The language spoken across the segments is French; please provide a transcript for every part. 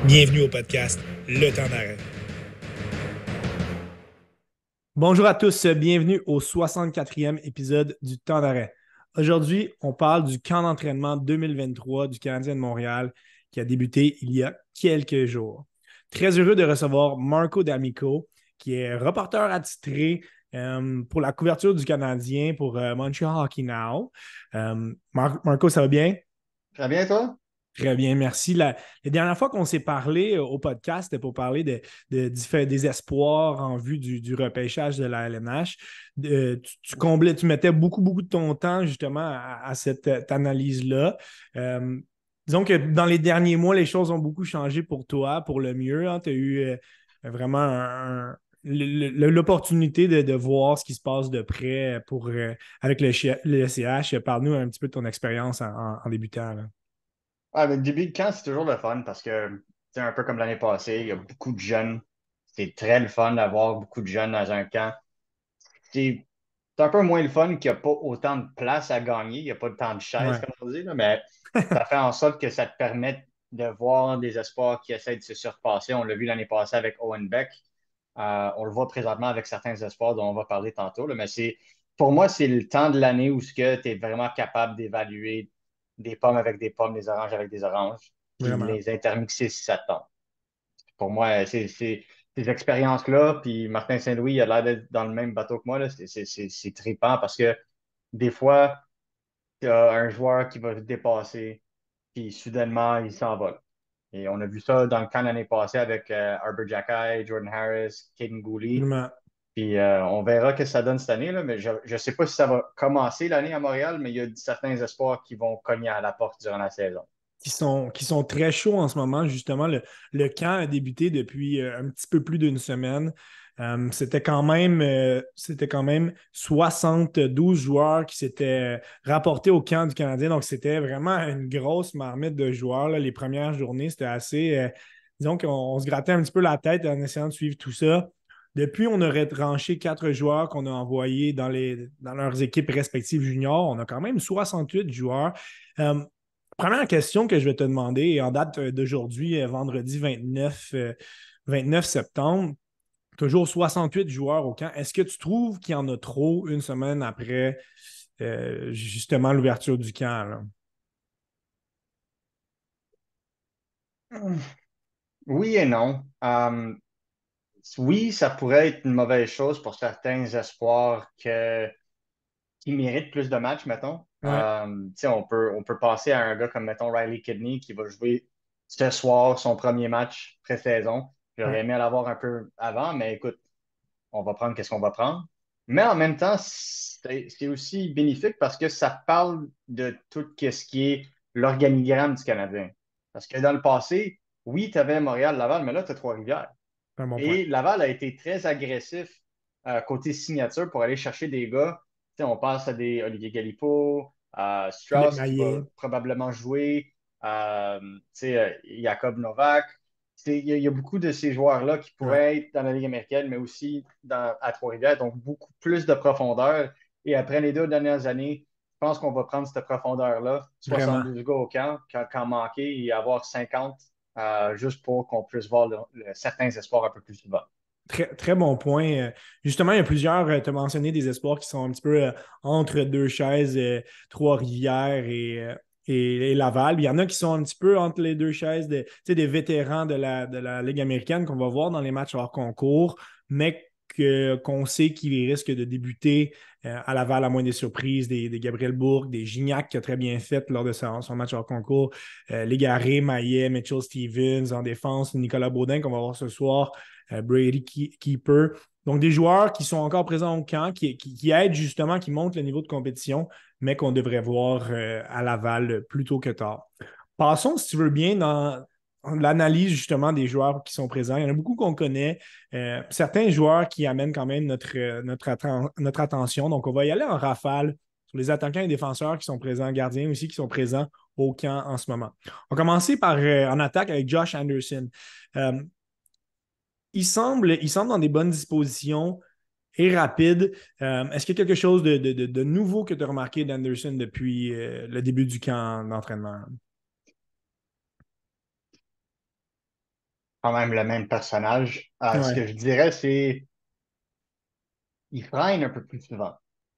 Bienvenue au podcast Le Temps d'arrêt. Bonjour à tous, bienvenue au 64e épisode du Temps d'arrêt. Aujourd'hui, on parle du camp d'entraînement 2023 du Canadien de Montréal qui a débuté il y a quelques jours. Très heureux de recevoir Marco D'Amico, qui est reporter attitré pour la couverture du Canadien pour Montreal Hockey Now. Marco, ça va bien? Très bien, toi? Très bien, merci. La dernière fois qu'on s'est parlé au podcast, c'était pour parler des espoirs en vue du repêchage de la LNH. Tu mettais beaucoup, beaucoup de ton temps justement à cette analyse-là. Euh, Disons que dans les derniers mois, les choses ont beaucoup changé pour toi, pour le mieux, hein. Tu as eu vraiment l'opportunité de voir ce qui se passe de près avec le CH. Parle-nous un petit peu de ton expérience en débutant, là. Le début de camp, c'est toujours le fun parce que c'est un peu comme l'année passée, il y a beaucoup de jeunes. C'est très le fun d'avoir beaucoup de jeunes dans un camp. C'est c'est un peu moins le fun qu'il n'y a pas autant de place à gagner, il n'y a pas tant de chaises, Ouais. comme on dit, là, mais ça fait en sorte que ça te permet de voir des espoirs qui essaient de se surpasser. On l'a vu l'année passée avec Owen Beck. On le voit présentement avec certains espoirs dont on va parler tantôt, là, mais pour moi, c'est le temps de l'année où tu es vraiment capable d'évaluer des pommes avec des pommes, des oranges avec des oranges, puis Vraiment. les intermixer si ça te tente. Pour moi, c'est ces expériences-là, puis Martin Saint-Louis, il a l'air d'être dans le même bateau que moi, là. C'est trippant parce que des fois, tu as un joueur qui va te dépasser, puis soudainement, il s'envole. Et on a vu ça dans le camp l'année passée avec Arbor Xhekaj, Jordan Harris, Caden Gooley. Absolument. Puis on verra ce que ça donne cette année, là, mais je ne sais pas si ça va commencer l'année à Montréal, mais il y a certains espoirs qui vont cogner à la porte durant la saison. Qui sont très chauds en ce moment. Justement, le camp a débuté depuis un petit peu plus d'une semaine. C'était quand même 72 joueurs qui s'étaient rapportés au camp du Canadien. Donc, c'était vraiment une grosse marmite de joueurs, là. Les premières journées, c'était assez. Disons qu'on se grattait un petit peu la tête en essayant de suivre tout ça. Depuis, on aurait tranché 4 joueurs qu'on a envoyés dans leurs équipes respectives juniors. On a quand même 68 joueurs. Euh, Première question que je vais te demander, en date d'aujourd'hui, vendredi 29 septembre, toujours 68 joueurs au camp. Est-ce que tu trouves qu'il y en a trop une semaine après justement l'ouverture du camp, là? Oui et non. Oui, ça pourrait être une mauvaise chose pour certains espoirs qui méritent plus de matchs, mettons. Ouais, Tu sais, on peut passer à un gars comme, mettons, Riley Kidney qui va jouer ce soir son premier match pré-saison. ouais, J'aurais aimé l'avoir un peu avant, mais écoute, on va prendre qu'est-ce qu'on va prendre. Mais en même temps, c'est aussi bénéfique parce que ça parle de tout ce qui est l'organigramme du Canadien. Parce que dans le passé, oui, tu avais Montréal-Laval, mais là, tu as Trois-Rivières. c'est un bon point. Et Laval a été très agressif côté signature pour aller chercher des gars. Tu sais, on pense à des Olivier Galipo, à Philippe Strauss qui va Maillet. probablement jouer, tu sais, Jacob Novak. Il y a beaucoup de ces joueurs-là qui Ouais, pourraient être dans la Ligue américaine, mais aussi à Trois-Rivières, donc beaucoup plus de profondeur. Et après les 2 dernières années, je pense qu'on va prendre cette profondeur-là, vraiment. 72 gars au camp, quand manquer, et avoir 50 juste pour qu'on puisse voir certains espoirs un peu plus souvent. Très, très bon point. Justement, il y a plusieurs, tu as mentionné des espoirs qui sont un petit peu entre deux chaises, Trois-Rivières et Laval. Il y en a qui sont un petit peu entre les deux chaises, tu sais, des vétérans de la Ligue américaine qu'on va voir dans les matchs hors concours, mais qu'on sait qu'ils risquent de débuter à Laval à moins des surprises, des Gabriel Bourque, des Gignac qui a très bien fait lors de son match hors concours, Légaré, Maillet, Mitchell Stevens en défense, Nicolas Baudin qu'on va voir ce soir, Brady Keeper. Donc, des joueurs qui sont encore présents au camp, qui aident justement, qui montent le niveau de compétition, mais qu'on devrait voir à Laval plus tôt que tard. Passons, si tu veux bien, dans l'analyse justement des joueurs qui sont présents. Il y en a beaucoup qu'on connaît. Certains joueurs qui amènent quand même notre attention. Donc, on va y aller en rafale sur les attaquants et défenseurs qui sont présents, gardiens aussi qui sont présents au camp en ce moment. On va commencer en attaque avec Josh Anderson. Euh, il semble dans des bonnes dispositions et rapide. Est-ce qu'il y a quelque chose de nouveau que tu as remarqué d'Anderson depuis le début du camp d'entraînement? quand même le même personnage. Ce Ouais. que je dirais, c'est il freine un peu plus souvent.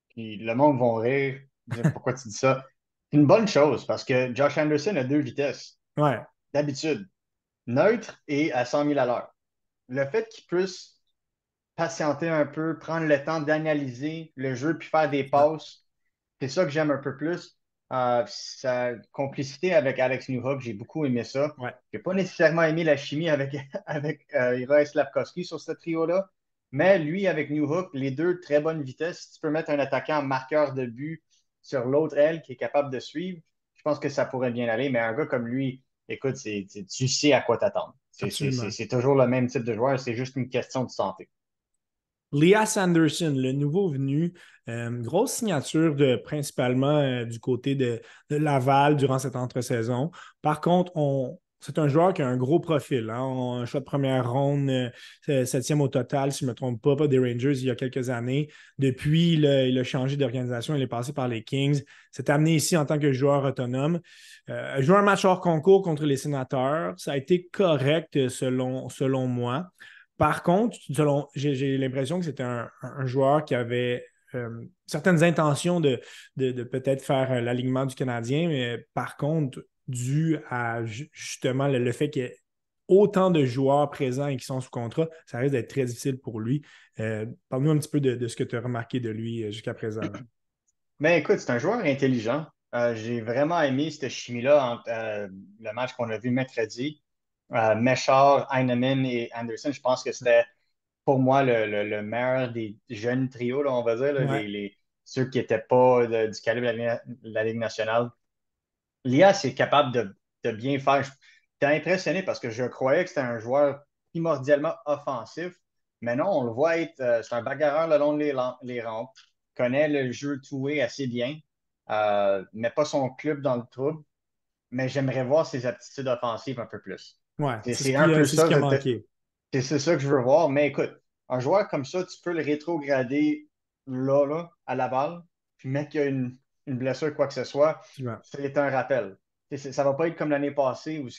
Puis le monde va rire, dire pourquoi tu dis ça. C'est une bonne chose parce que Josh Anderson a deux vitesses, Ouais. d'habitude, neutre et à 100 000 à l'heure. Le fait qu'il puisse patienter un peu, prendre le temps d'analyser le jeu puis faire des passes, c'est ça que j'aime un peu plus. Sa complicité avec Alex Newhook, j'ai beaucoup aimé ça. Ouais. J'ai pas nécessairement aimé la chimie avec, avec Ira Slavkovski sur ce trio-là, mais lui avec Newhook, les deux très bonnes vitesses. Si tu peux mettre un attaquant marqueur de but sur l'autre aile qui est capable de suivre, je pense que ça pourrait bien aller. Mais un gars comme lui, écoute, tu sais à quoi t'attendre. Absolument. C'est toujours le même type de joueur, c'est juste une question de santé. Leah Sanderson, le nouveau venu, grosse signature principalement du côté de Laval durant cette entre-saison. Par contre, c'est un joueur qui a un gros profil. Hein. Un choix de première ronde, septième au total, si je ne me trompe pas des Rangers il y a quelques années. Depuis, il a changé d'organisation, il est passé par les Kings. S'est amené ici en tant que joueur autonome. Joué un match hors concours contre les Sénateurs. Ça a été correct selon moi. Par contre, j'ai l'impression que c'était un joueur qui avait certaines intentions de peut-être faire l'alignement du Canadien, mais par contre, dû à justement le fait qu'il y ait autant de joueurs présents et qui sont sous contrat, ça risque d'être très difficile pour lui. Parle-nous un petit peu de ce que tu as remarqué de lui jusqu'à présent. Là. Mais écoute, c'est un joueur intelligent. J'ai vraiment aimé cette chimie-là entre le match qu'on a vu mercredi. Mechard, Heinemann et Anderson, je pense que c'était pour moi le meilleur des jeunes trios, là, on va dire, là, Ouais, ceux qui n'étaient pas du calibre de la Ligue nationale. L'IA, c'est capable de bien faire. J'étais impressionné parce que je croyais que c'était un joueur primordialement offensif, mais non, on le voit être, c'est un bagarreur le long les rampes, connaît le jeu toué assez bien, met pas son club dans le trouble, mais j'aimerais voir ses aptitudes offensives un peu plus. ouais, C'est un peu c'est ce ça, qui a manqué. c'est ça que je veux voir. Mais écoute, un joueur comme ça, tu peux le rétrograder là, à Laval, puis mec qu'il y a une blessure, quoi que ce soit, Tu vois. c'est un rappel. Ça va pas être comme l'année passée où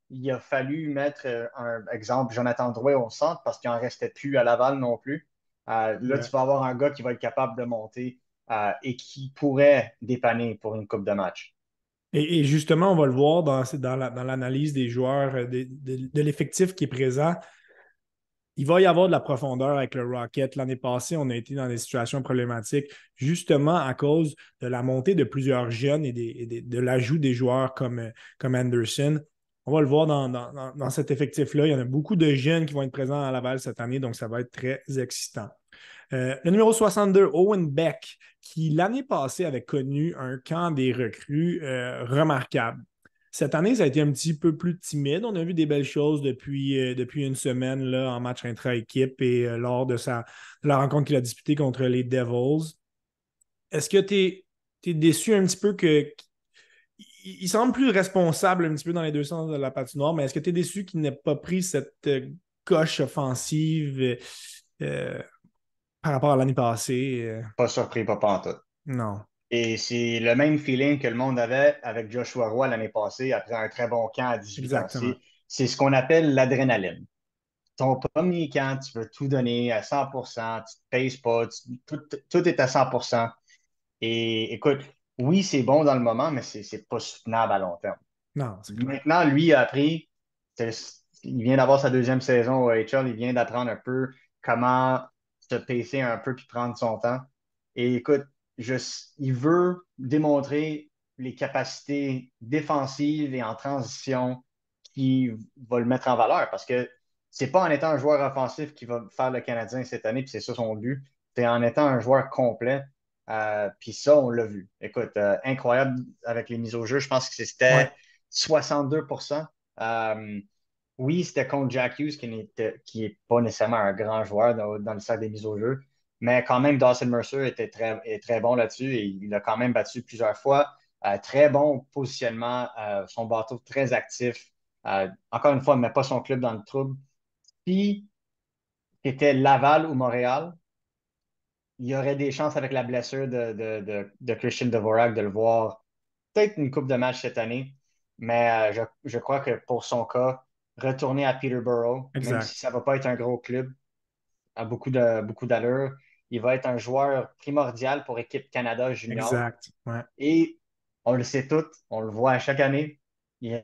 il a fallu mettre un exemple, Jonathan Drouin au centre parce qu'il en restait plus à Laval non plus. Là, Ouais. tu vas avoir un gars qui va être capable de monter et qui pourrait dépanner pour une coupe de match. Et justement, on va le voir dans l'analyse des joueurs, de l'effectif qui est présent. Il va y avoir de la profondeur avec le Rocket. L'année passée, on a été dans des situations problématiques justement à cause de la montée de plusieurs jeunes de l'ajout des joueurs comme Anderson. On va le voir dans cet effectif-là. Il y en a beaucoup de jeunes qui vont être présents à Laval cette année, donc ça va être très excitant. Le numéro 62, Owen Beck, qui l'année passée avait connu un camp des recrues remarquable. Cette année, ça a été un petit peu plus timide. On a vu des belles choses depuis une semaine là, en match intra-équipe et lors de la rencontre qu'il a disputée contre les Devils. Est-ce que tu es déçu un petit peu il semble plus responsable un petit peu dans les deux sens de la patinoire, mais est-ce que tu es déçu qu'il n'ait pas pris cette coche offensive euh, par rapport à l'année passée? Pas surpris, pas pantoute. Non. Et c'est le même feeling que le monde avait avec Joshua Roy l'année passée après un très bon camp à 18 ans. Exactement. C'est ce qu'on appelle l'adrénaline. Ton premier camp, tu veux tout donner à 100%, tu ne te pèses pas, tout est à 100%. Et écoute, oui, c'est bon dans le moment, mais c'est pas soutenable à long terme. Non, c'est clair. Maintenant, lui a appris, il vient d'avoir sa deuxième saison au HL, il vient d'apprendre un peu comment se pacer un peu puis prendre son temps. Et écoute, je, il veut démontrer les capacités défensives et en transition qui va le mettre en valeur parce que c'est pas en étant un joueur offensif qui va faire le Canadien cette année, puis c'est ça son but. C'est en étant un joueur complet. Puis ça, on l'a vu. Écoute, incroyable avec les mises au jeu. Je pense que Ouais. c'était 62%. Euh, oui, c'était contre Jack Hughes qui est pas nécessairement un grand joueur dans le sac des mises au jeu, mais quand même, Dawson Mercer est très bon là-dessus et il a quand même battu plusieurs fois. Très bon positionnement, son bateau très actif. Encore une fois, il ne met pas son club dans le trouble. Puis, c'était Laval ou Montréal, il y aurait des chances avec la blessure de Christian Dvorak de le voir peut-être une coupe de match cette année, mais je crois que pour son cas, retourner à Peterborough, même si Exact. ça ne va pas être un gros club, à beaucoup d'allure. Il va être un joueur primordial pour l'équipe Canada junior. Exact. Ouais. Et on le sait tous, on le voit à chaque année. Il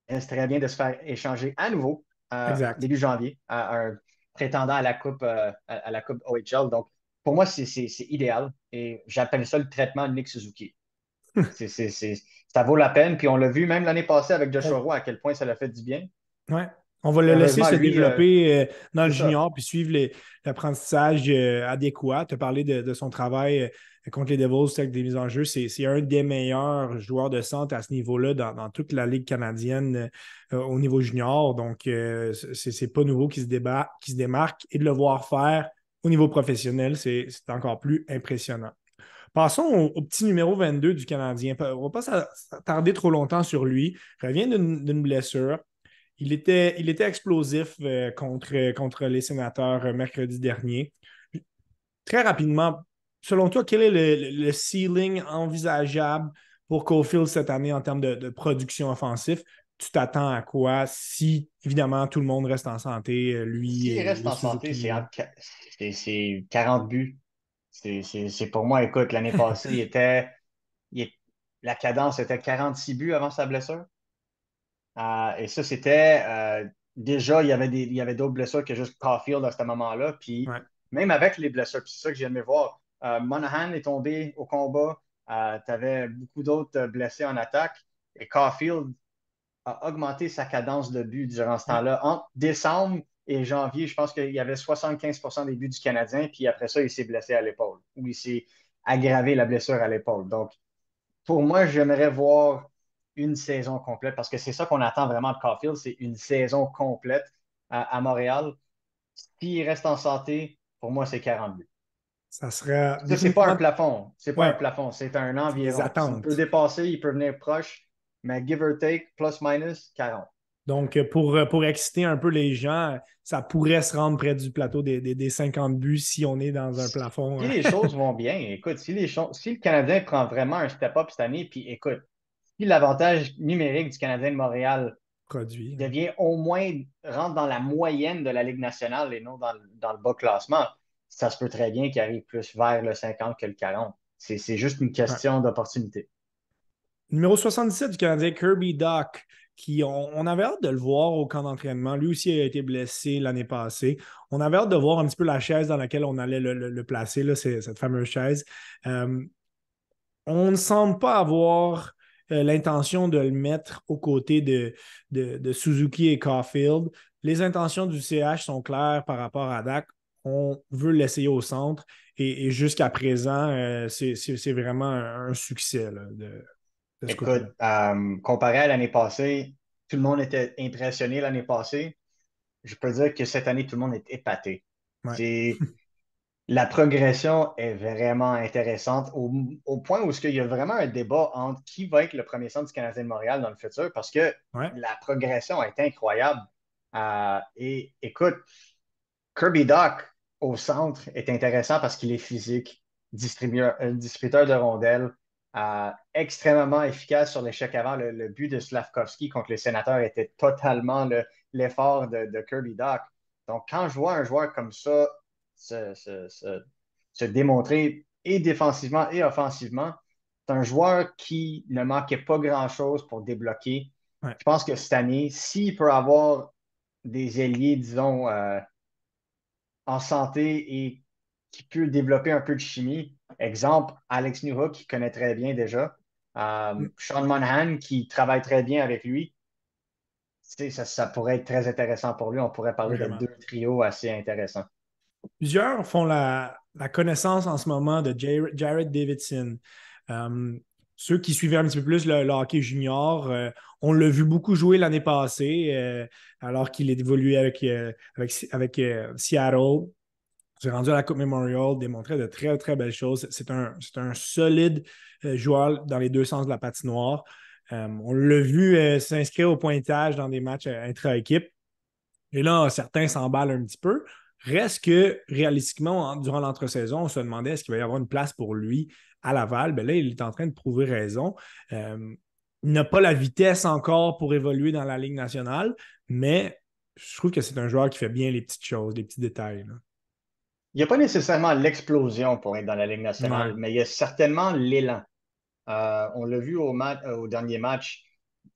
reste très bien de se faire échanger à nouveau Exact. début janvier à un prétendant à la Coupe, à la coupe OHL. Donc, pour moi, c'est idéal. Et j'appelle ça le traitement de Nick Suzuki. Ça vaut la peine. Puis on l'a vu même l'année passée avec Joshua Roy à quel point ça l'a fait du bien. Ouais. On va le laisser Heureusement, se lui, développer dans le c'est ça. junior puis suivre l'apprentissage adéquat. Tu as parlé de son travail contre les Devils avec des mises en jeu. C'est un des meilleurs joueurs de centre à ce niveau-là dans toute la Ligue canadienne au niveau junior. Donc, c'est pas nouveau qu'il se démarque et de le voir faire au niveau professionnel, c'est encore plus impressionnant. Passons au petit numéro 22 du Canadien. On ne va pas s'attarder trop longtemps sur lui. Il revient d'une blessure. Il était explosif contre les sénateurs mercredi dernier. Très rapidement, selon toi, quel est le ceiling envisageable pour Caulfield cette année en termes de production offensive? Tu t'attends à quoi si, évidemment, tout le monde reste en santé, lui S'il et reste les en santé, Suzuki? c'est 40 buts. C'est pour moi, écoute, l'année passée, il est- la cadence était 46 buts avant sa blessure. Et ça, c'était déjà, il y avait d'autres blessures que juste Caulfield à ce moment-là. Puis Ouais, même avec les blessures, puis c'est ça que j'aimais voir. Monahan est tombé au combat. Tu avais beaucoup d'autres blessés en attaque. Et Caulfield a augmenté sa cadence de but durant ce ouais. temps-là. Entre décembre et janvier, je pense qu'il y avait 75% des buts du Canadien. Puis après ça, il s'est blessé à l'épaule. Ou il s'est aggravé la blessure à l'épaule. Donc, pour moi, j'aimerais voir une saison complète parce que c'est ça qu'on attend vraiment de Caulfield, c'est une saison complète à Montréal. S'il reste en santé, pour moi, c'est 40 buts. Ça sera Ça, c'est pas un définitivement. plafond. C'est pas un Ouais, plafond, c'est un c'est des environ. S'il peut attentes. dépasser, il peut venir proche, mais give or take, plus minus, 40. Donc, pour exciter un peu les gens, ça pourrait se rendre près du plateau des 50 buts si on est dans un plafond Si les choses vont bien, écoute, si le Canadien prend vraiment un step-up cette année, puis écoute, si l'avantage numérique du Canadien de Montréal produit. devient au moins, rentre dans la moyenne de la Ligue nationale et non dans le bas classement, ça se peut très bien qu'il arrive plus vers le 50 que le 40. C'est juste une Ouais. question d'opportunité. Numéro 77 du Canadien, Kirby Doc, on avait hâte de le voir au camp d'entraînement. Lui aussi a été blessé l'année passée. On avait hâte de voir un petit peu la chaise dans laquelle on allait le placer, là, cette fameuse chaise. Euh, on ne semble pas avoir l'intention de le mettre aux côtés de Suzuki et Caulfield. Les intentions du CH sont claires par rapport à Dak. On veut l'essayer au centre et jusqu'à présent, c'est vraiment un succès là, de ce côté-là. Écoute, comparé à l'année passée, tout le monde était impressionné l'année passée. Je peux dire que cette année, tout le monde est épaté. Ouais. C'est, la progression est vraiment intéressante au point où il y a vraiment un débat entre qui va être le premier centre du Canadien de Montréal dans le futur parce que Ouais. la progression est incroyable. Et écoute, Kirby Doc au centre est intéressant parce qu'il est physique, distributeur de rondelles, extrêmement efficace sur l'échec avant. Le but de Slavkovski contre les Sénateurs était totalement l'effort de Kirby Doc. Donc, quand je vois un joueur comme ça se démontrer et défensivement et offensivement, c'est un joueur qui ne manquait pas grand-chose pour débloquer. Ouais. Je pense que cette année, s'il peut avoir des ailiers, disons, en santé et qui peut développer un peu de chimie. Exemple, Alex Newhook, qui connaît très bien déjà. Sean Monahan, qui travaille très bien avec lui. Ça pourrait être très intéressant pour lui. On pourrait parler de Vraiment. deux trios assez intéressants. Plusieurs font la connaissance en ce moment de Jared Davidson. Euh, Ceux qui suivaient un petit peu plus le hockey junior, on l'a vu beaucoup jouer l'année passée, alors qu'il évoluait avec Seattle. S'est rendu à la Coupe Memorial, démontré de très, très belles choses. C'est un solide joueur dans les deux sens de la patinoire. On l'a vu s'inscrire au pointage dans des matchs intra-équipe. Et là, certains s'emballent un petit peu. Reste que, réalistiquement, durant l'entre-saison, on se demandait est-ce qu'il va y avoir une place pour lui à Laval. Bien là, il est en train de prouver raison. Euh, il n'a pas la vitesse encore pour évoluer dans la Ligue nationale, mais je trouve que c'est un joueur qui fait bien les petites choses, les petits détails, là. Il n'y a pas nécessairement l'explosion pour être dans la Ligue Ouais. nationale, mais il y a certainement l'élan. On l'a vu au dernier match,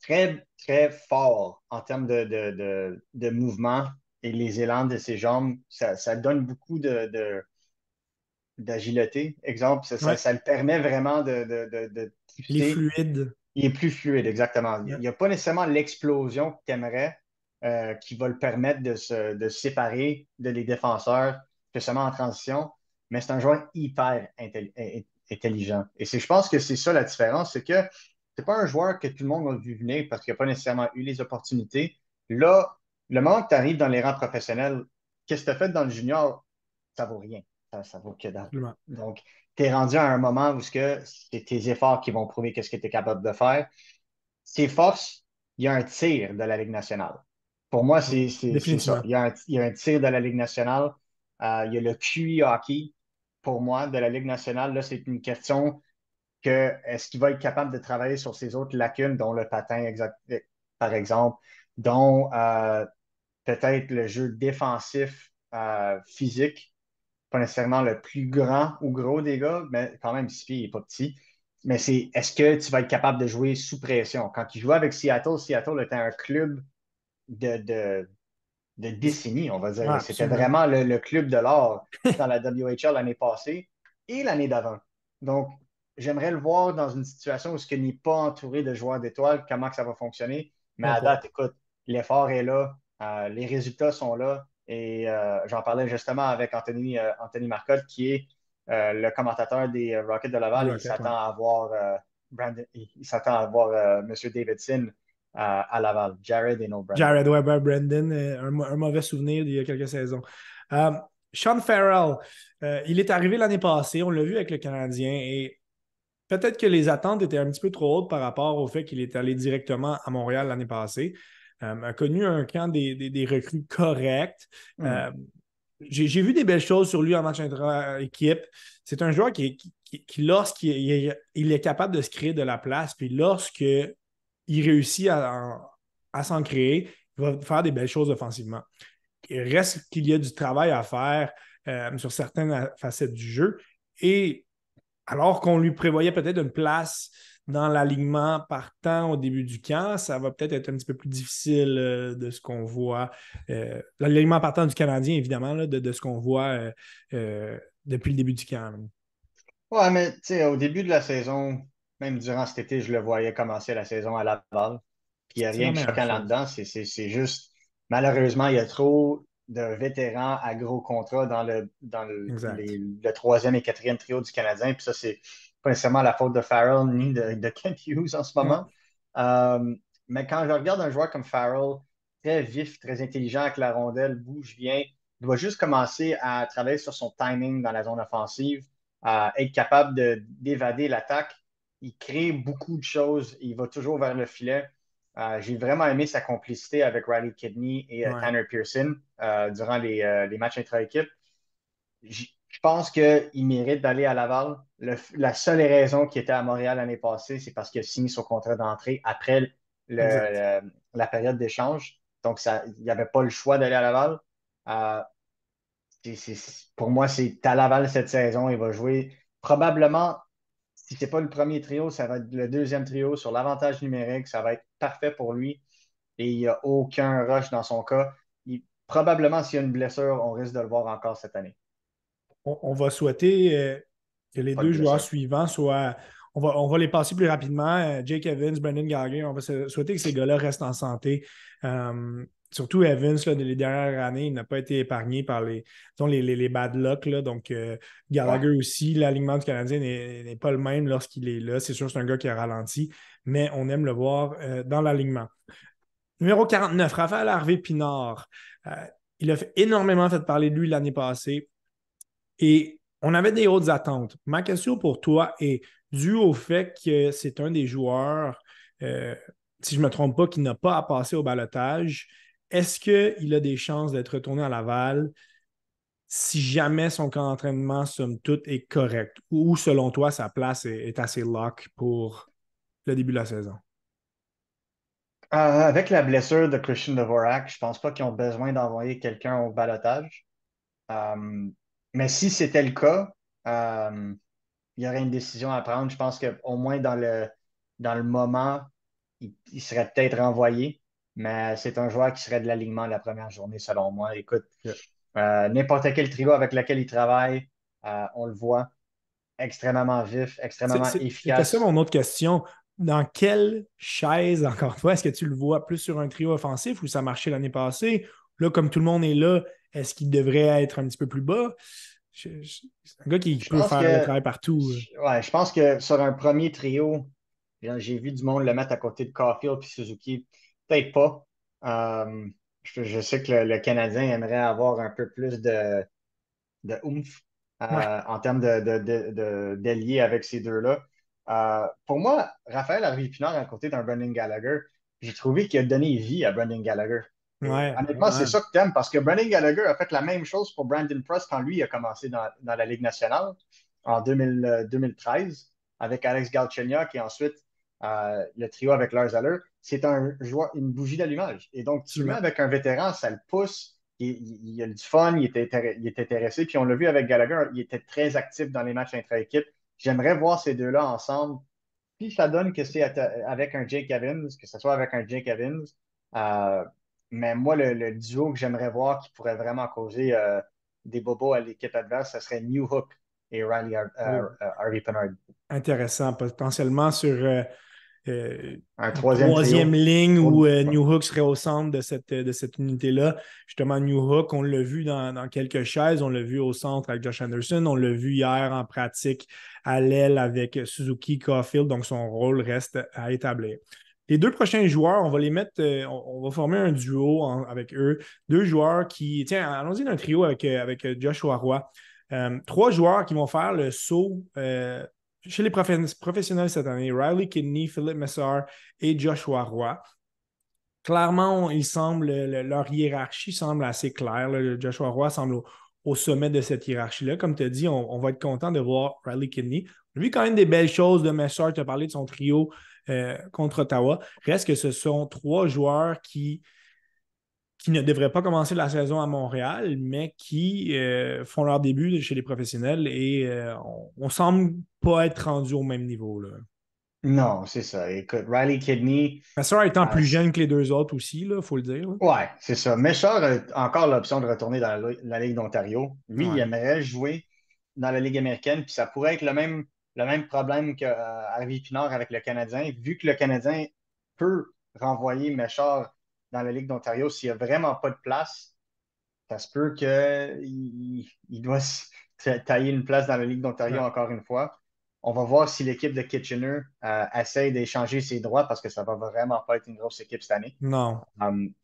très, très fort en termes de mouvement et les élans de ses jambes. Ça donne beaucoup d'agilité. Exemple, Ouais. ça le permet vraiment de Les pousser. fluides. Il est plus fluide, exactement. Il Ouais. n'y a pas nécessairement l'explosion que tu aimerais qui va le permettre de se séparer de les défenseurs, spécialement en transition, mais c'est un joueur hyper intelligent. Et je pense que c'est ça la différence, c'est que c'est pas un joueur que tout le monde a vu venir parce qu'il n'a pas nécessairement eu les opportunités. Là, le moment que tu arrives dans les rangs professionnels, qu'est-ce que tu as fait dans le junior, ça vaut rien. Ça vaut que dalle. Absolument. Donc, tu es rendu à un moment où c'est tes efforts qui vont prouver qu'est-ce que tu es capable de faire. Ses forces, il y a un tir de la Ligue nationale. Pour moi, Oui, c'est ça. définitivement. Il y a un tir de la Ligue nationale. Il y a le QI hockey, pour moi, de la Ligue nationale. Là, c'est une question que est-ce qu'il va être capable de travailler sur ses autres lacunes, dont le patin, par exemple, dont peut-être le jeu défensif physique, pas nécessairement le plus grand ou gros des gars, mais quand même, 6 pieds, il n'est pas petit. Mais c'est est-ce que tu vas être capable de jouer sous pression? Quand il jouait avec Seattle, Seattle était un club de, de, de décennies, on va Ouais, dire. C'était absolument. vraiment le club de l'or dans la WHL l'année passée et l'année d'avant. Donc, j'aimerais le voir dans une situation où il n'est pas entouré de joueurs d'étoiles, comment que ça va fonctionner. Mais Bon à point. date, écoute, l'effort est là, les résultats sont là. Et j'en parlais justement avec Anthony Marcotte, qui est le commentateur des Rockets de Du Laval. Il Rocket, ouais. s'attend à voir il s'attend à voir M. Davidson à Laval. Jared et no Brandon. Jared Weber, Brandon, un mauvais souvenir d'il y a quelques saisons. Euh, Sean Farrell, il est arrivé l'année passée, on l'a vu avec le Canadien, et peut-être que les attentes étaient un petit peu trop hautes par rapport au fait qu'il est allé directement à Montréal l'année passée. A connu un camp des recrues corrects. Hmm. Euh, j'ai vu des belles choses sur lui en match intra-équipe. C'est un joueur qui lorsqu'il il est capable de se créer de la place, puis lorsqu'il réussit à s'en créer, il va faire des belles choses offensivement. Il reste qu'il y a du travail à faire sur certaines facettes du jeu. Et alors qu'on lui prévoyait peut-être une place dans l'alignement partant au début du camp, ça va peut-être être un petit peu plus difficile de ce qu'on voit. L'alignement partant du Canadien, évidemment, là, de ce qu'on voit depuis le début du camp, là. Ouais, mais tu sais, au début de la saison, même durant cet été, je le voyais commencer la saison à Laval. Puis il n'y a C'est la rien de meilleure choquant chose. là-dedans. C'est juste, malheureusement, il y a trop de vétérans à gros contrats Exact. le troisième et quatrième trio du Canadien. Puis ça, c'est pas nécessairement la faute de Farrell ni de Kent Hughes en ce Non. moment. Euh, mais quand je regarde un joueur comme Farrell, très vif, très intelligent avec la rondelle, bouge bien, il doit juste commencer à travailler sur son timing dans la zone offensive, à être capable d'évader l'attaque. Il crée beaucoup de choses. Il va toujours vers le filet. J'ai vraiment aimé sa complicité avec Riley Kidney et Ouais. Tanner Pearson durant les matchs intra-équipe. Je pense qu'il mérite d'aller à Laval. La seule raison qu'il était à Montréal l'année passée, c'est parce qu'il a signé son contrat d'entrée après Exact. la période d'échange. Donc, il n'y avait pas le choix d'aller à Laval. Euh, pour moi, c'est à Laval cette saison. Il va jouer probablement, si ce n'est pas le premier trio, ça va être le deuxième trio sur l'avantage numérique. Ça va être parfait pour lui. Et il n'y a aucun rush dans son cas. Probablement, s'il y a une blessure, on risque de le voir encore cette année. On va souhaiter que les Pas de deux joueurs blessure. suivants soient. On va les passer plus rapidement. Jake Evans, Brendan Gallagher, on va souhaiter que ces gars-là restent en santé. Surtout Evans, là, les dernières années, il n'a pas été épargné par les bad luck, là. Donc, Ouais. Gallagher aussi, l'alignement du Canadien n'est pas le même lorsqu'il est là. C'est sûr, c'est un gars qui a ralenti, mais on aime le voir dans l'alignement. Numéro 49, Raphaël Harvey-Pinard. Euh, il a énormément fait parler de lui l'année passée. Et on avait des hautes attentes. Ma question pour toi est due au fait que c'est un des joueurs, euh, si je ne me trompe pas, qui n'a pas à passer au balotage. Est-ce qu'il a des chances d'être retourné à Laval si jamais son camp d'entraînement, somme toute, est correct? Ou selon toi, sa place est assez lock pour le début de la saison? Avec la blessure de Christian Dvorak, je pense pas qu'ils ont besoin d'envoyer quelqu'un au balotage. Euh, mais si c'était le cas, euh, il y aurait une décision à prendre. Je pense qu'au moins dans le moment, il serait peut-être renvoyé. Mais c'est un joueur qui serait de l'alignement la première journée, selon moi. Écoute, n'importe quel trio avec lequel il travaille, on le voit, extrêmement vif, extrêmement C'était ça efficace. mon autre question. Dans quelle chaise, encore une fois, est-ce que tu le vois plus sur un trio offensif où ça marchait l'année passée? Là, comme tout le monde est là, est-ce qu'il devrait être un petit peu plus bas? C'est un gars qui Je peut pense faire le que, travail partout. ouais, je pense que sur un premier trio, j'ai vu du monde le mettre à côté de Caulfield puis Suzuki. Peut-être pas. Euh, je sais que le Canadien aimerait avoir un peu plus de oomph Ouais. en termes d'alliés avec ces deux-là. Pour moi, Raphaël Harvey-Pinard à côté d'un Brendan Gallagher, j'ai trouvé qu'il a donné vie à Brendan Gallagher. Et Ouais, honnêtement, c'est vraiment. ça que t'aimes parce que Brendan Gallagher a fait la même chose pour Brandon Prost quand lui a commencé dans la Ligue nationale en 2013 avec Alex Galchenyuk et ensuite le trio avec Lars Eller. C'est un joueur, une bougie d'allumage. Et donc, tu le mets Absolument. avec un vétéran, ça le pousse. Il a du fun, il est intéressé. Puis on l'a vu avec Gallagher, il était très actif dans les matchs intra-équipe. J'aimerais voir ces deux-là ensemble. Puis ça donne que c'est avec un Jake Evans, que ce soit avec un Jake Evans. Euh, mais moi, le duo que j'aimerais voir qui pourrait vraiment causer des bobos à l'équipe adverse, ce serait New Hook et Riley Oh, Harvey Pinard. intéressant. Potentiellement sur Un une troisième troisième trio. ligne où Ouais. New Hook serait au centre de cette unité-là. Justement, New Hook, on l'a vu dans quelques chaises, on l'a vu au centre avec Josh Anderson, on l'a vu hier en pratique à l'aile avec Suzuki Caulfield, donc son rôle reste à établir. Les deux prochains joueurs, on va les mettre, on va former un duo avec eux. Deux joueurs qui, tiens, allons-y d'un trio avec Joshua Roy. Trois joueurs qui vont faire le saut chez les professionnels cette année. Riley Kidney, Philippe Messar et Joshua Roy. Clairement, leur hiérarchie semble assez claire. Là. Joshua Roy semble au sommet de cette hiérarchie-là. Comme tu as dit, on va être content de voir Riley Kidney. On a vu quand même des belles choses de Messar. Tu as parlé de son trio contre Ottawa. Reste que ce sont trois joueurs qui ne devraient pas commencer la saison à Montréal, mais qui font leur début chez les professionnels et on semble pas être rendu au même niveau. Là. Non, c'est ça. Écoute, Riley Kidney, Ma soeur étant euh, plus jeune que les deux autres aussi, il faut le dire. Là. ouais, c'est ça. Méchard a encore l'option de retourner dans la Ligue d'Ontario. Lui, il Ouais. aimerait jouer dans la Ligue américaine, puis ça pourrait être le même problème que Harvey Pinard avec le Canadien, vu que le Canadien peut renvoyer Méchard dans la Ligue d'Ontario s'il n'y a vraiment pas de place. Ça se peut qu'il doit se tailler une place dans la Ligue d'Ontario Ouais. encore une fois. On va voir si l'équipe de Kitchener essaye d'échanger ses droits parce que ça va vraiment pas être une grosse équipe cette année. Non.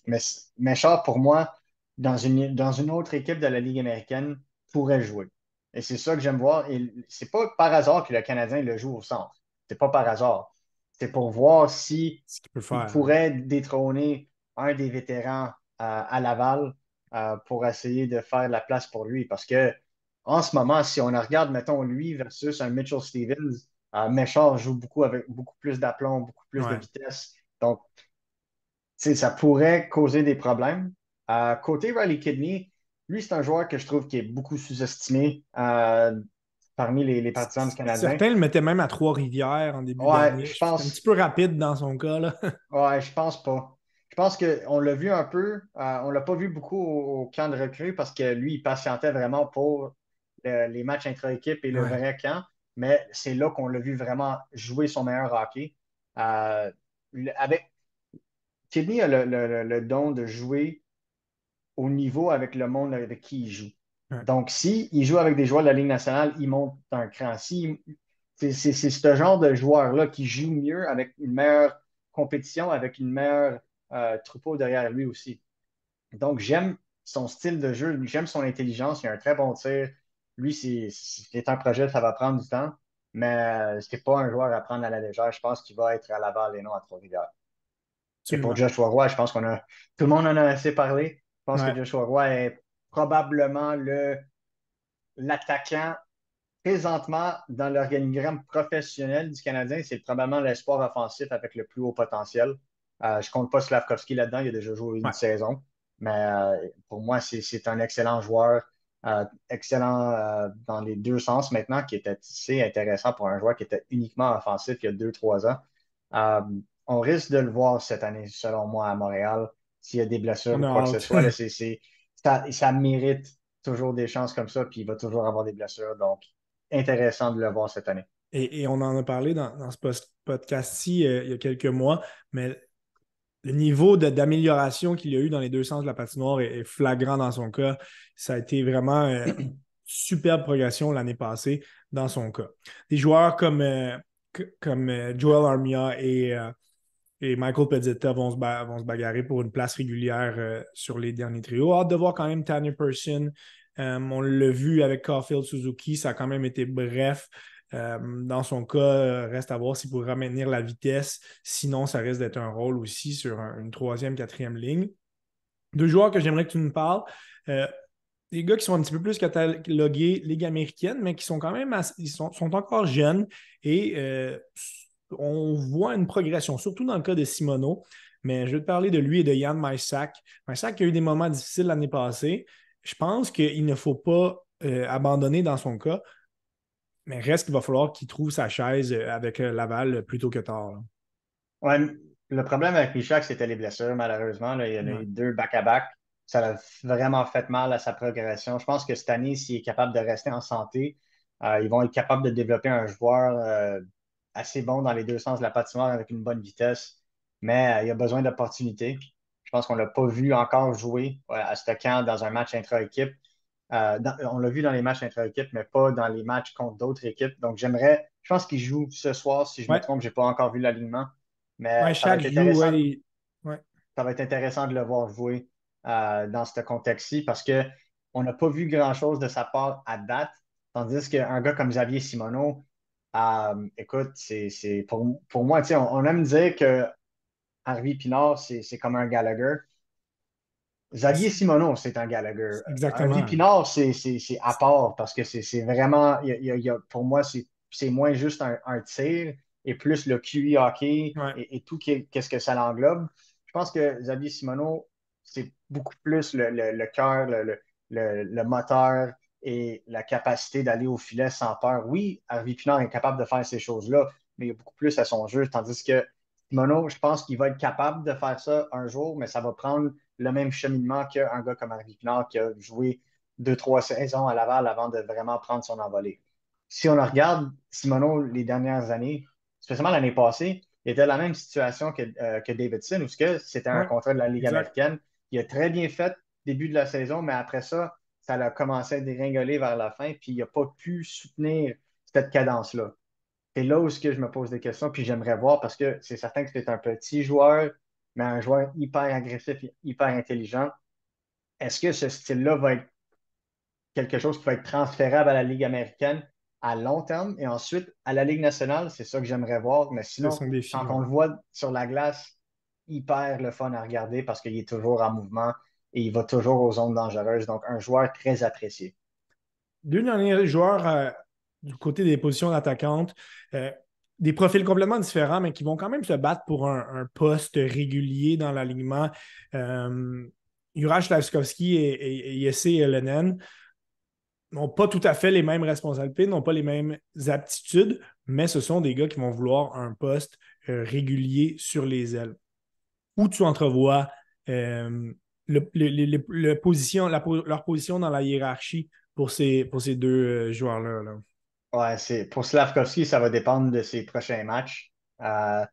Mais Méchard, pour moi, dans une autre équipe de la Ligue américaine, pourrait jouer. Et c'est ça que j'aime voir. Et c'est pas par hasard que le Canadien le joue au centre. C'est pas par hasard. C'est pour voir si Ce qu'il peut il faire. pourrait détrôner un des vétérans à Laval pour essayer de faire la place pour lui. Parce que en ce moment, si on regarde, mettons, lui versus un Mitchell Stevens, Méchard joue beaucoup avec beaucoup plus d'aplomb, beaucoup plus de Ouais. vitesse. Donc, ça pourrait causer des problèmes. Côté Riley Kidney, lui, c'est un joueur que je trouve qui est beaucoup sous-estimé parmi les partisans du Canadien. Certains le mettaient même à Trois-Rivières en début Ouais, d'année. je C'est un petit pense, peu rapide dans son cas. Là. ouais, je pense pas. Je pense qu'on l'a vu un peu, on l'a pas vu beaucoup au camp de recrue parce que lui, il patientait vraiment pour les matchs intra-équipe et le Ouais. vrai camp. Mais c'est là qu'on l'a vu vraiment jouer son meilleur hockey. Euh, avec Kidney a le don de jouer au niveau avec le monde avec qui il joue. Ouais. Donc, si il joue avec des joueurs de la Ligue nationale, il monte un cran. C'est ce genre de joueur-là qui joue mieux avec une meilleure compétition, avec une meilleure troupeau derrière lui aussi. Donc, j'aime son style de jeu, j'aime son intelligence, il a un très bon tir. Lui, c'est un projet, ça va prendre du temps, mais c'est pas un joueur à prendre à la légère. Je pense qu'il va être à Laval et non à Trois-Rivières. Et pour Absolument. Joshua Roy, je pense tout le monde en a assez parlé. Je pense que Ouais. Joshua Roy est probablement l'attaquant présentement dans l'organigramme professionnel du Canadien. C'est probablement l'espoir offensif avec le plus haut potentiel. Je ne compte pas Slavkovski là-dedans, il a déjà joué une Ouais. saison. Mais pour moi, c'est un excellent joueur, excellent dans les deux sens maintenant, qui était assez intéressant pour un joueur qui était uniquement offensif il y a 2, 3 ans. Euh, on risque de le voir cette année, selon moi, à Montréal. S'il y a des blessures On ou a quoi que ce hâte. soit, là, ça mérite toujours des chances comme ça, puis il va toujours avoir des blessures. Donc, intéressant de le voir cette année. Et on en a parlé dans ce podcast-ci il y a quelques mois, mais le niveau d'amélioration qu'il y a eu dans les deux sens de la patinoire est flagrant dans son cas. Ça a été vraiment superbe progression l'année passée dans son cas. Des joueurs comme Joel Armia et Michael Pezzetta vont se bagarrer pour une place régulière sur les derniers trios. Hâte de voir quand même Tanner Person. On l'a vu avec Caulfield Suzuki, ça a quand même été bref. Dans son cas, reste à voir s'il pourra maintenir la vitesse. Sinon, ça risque d'être un rôle aussi sur une troisième, quatrième ligne. Deux joueurs que j'aimerais que tu nous parles. Euh, des gars qui sont un petit peu plus catalogués Ligue américaine, mais qui sont quand même sont encore jeunes et on voit une progression, surtout dans le cas de Simoneau. Mais je vais te parler de lui et de Yann Mysak. Mysak a eu des moments difficiles l'année passée. Je pense qu'il ne faut pas abandonner dans son cas, mais reste qu'il va falloir qu'il trouve sa chaise avec Laval plus tôt que tard, là. Ouais, le problème avec Michak, c'était les blessures, malheureusement. Là. Il y en a Ouais. eu 2 back-à-back. Ça a vraiment fait mal à sa progression. Je pense que cette année, s'il est capable de rester en santé, ils vont être capables de développer un joueur assez bon dans les deux sens de la patinoire avec une bonne vitesse. Mais il a besoin d'opportunités. Je pense qu'on ne l'a pas vu encore jouer à ce camp dans un match intra-équipe. On l'a vu dans les matchs intra-équipe, mais pas dans les matchs contre d'autres équipes. Donc, je pense qu'il joue ce soir. Si je me Ouais, trompe, je n'ai pas encore vu l'alignement. Mais ouais, chaque joue, ouais. Ouais. ça va être intéressant de le voir jouer dans ce contexte-ci parce qu'on n'a pas vu grand-chose de sa part à date. Tandis qu'un gars comme Xavier Simoneau, écoute, pour moi, tu sais, on aime dire que Harvey Pinard, c'est comme un Gallagher. Xavier Simoneau, c'est un Gallagher. Harvey Exactement. Pinard, c'est à part parce que c'est vraiment, pour moi, c'est moins juste un tir et plus le QI hockey Ouais. et tout qu'est-ce que ça l'englobe. Je pense que Xavier Simoneau, c'est beaucoup plus le cœur, le moteur et la capacité d'aller au filet sans peur. Oui, Harvey Pinard est capable de faire ces choses-là, mais il y a beaucoup plus à son jeu, tandis que Simoneau, je pense qu'il va être capable de faire ça un jour, mais ça va prendre le même cheminement qu'un gars comme Harvey Pinard qui a joué 2, 3 saisons à Laval avant de vraiment prendre son envolée. Si on regarde Simoneau les dernières années, spécialement l'année passée, il était dans la même situation que Davidson, où c'était un Ouais. contrat de la Ligue Exact. américaine. Il a très bien fait début de la saison, mais après ça, ça a commencé à déringoler vers la fin, puis il n'a pas pu soutenir cette cadence-là. C'est là où je me pose des questions, puis j'aimerais voir parce que c'est certain que c'est un petit joueur, mais un joueur hyper agressif, hyper intelligent. Est-ce que ce style-là va être quelque chose qui va être transférable à la Ligue américaine à long terme et ensuite à la Ligue nationale? C'est ça que j'aimerais voir. Mais C'est sinon, son défi, quand ouais. on le voit sur la glace, hyper le fun à regarder parce qu'il est toujours en mouvement et il va toujours aux zones dangereuses. Donc, un joueur très apprécié. Deux derniers joueurs du côté des positions d'attaquante, euh, des profils complètement différents, mais qui vont quand même se battre pour un poste régulier dans l'alignement. Euh, Juraj Slavkovski et Jesse Lennen n'ont pas tout à fait les mêmes responsabilités, n'ont pas les mêmes aptitudes, mais ce sont des gars qui vont vouloir un poste régulier sur les ailes. Où tu entrevois leur position dans la hiérarchie pour ces deux joueurs-là, là. Ouais, pour Slavkovski, ça va dépendre de ses prochains matchs. Ouais,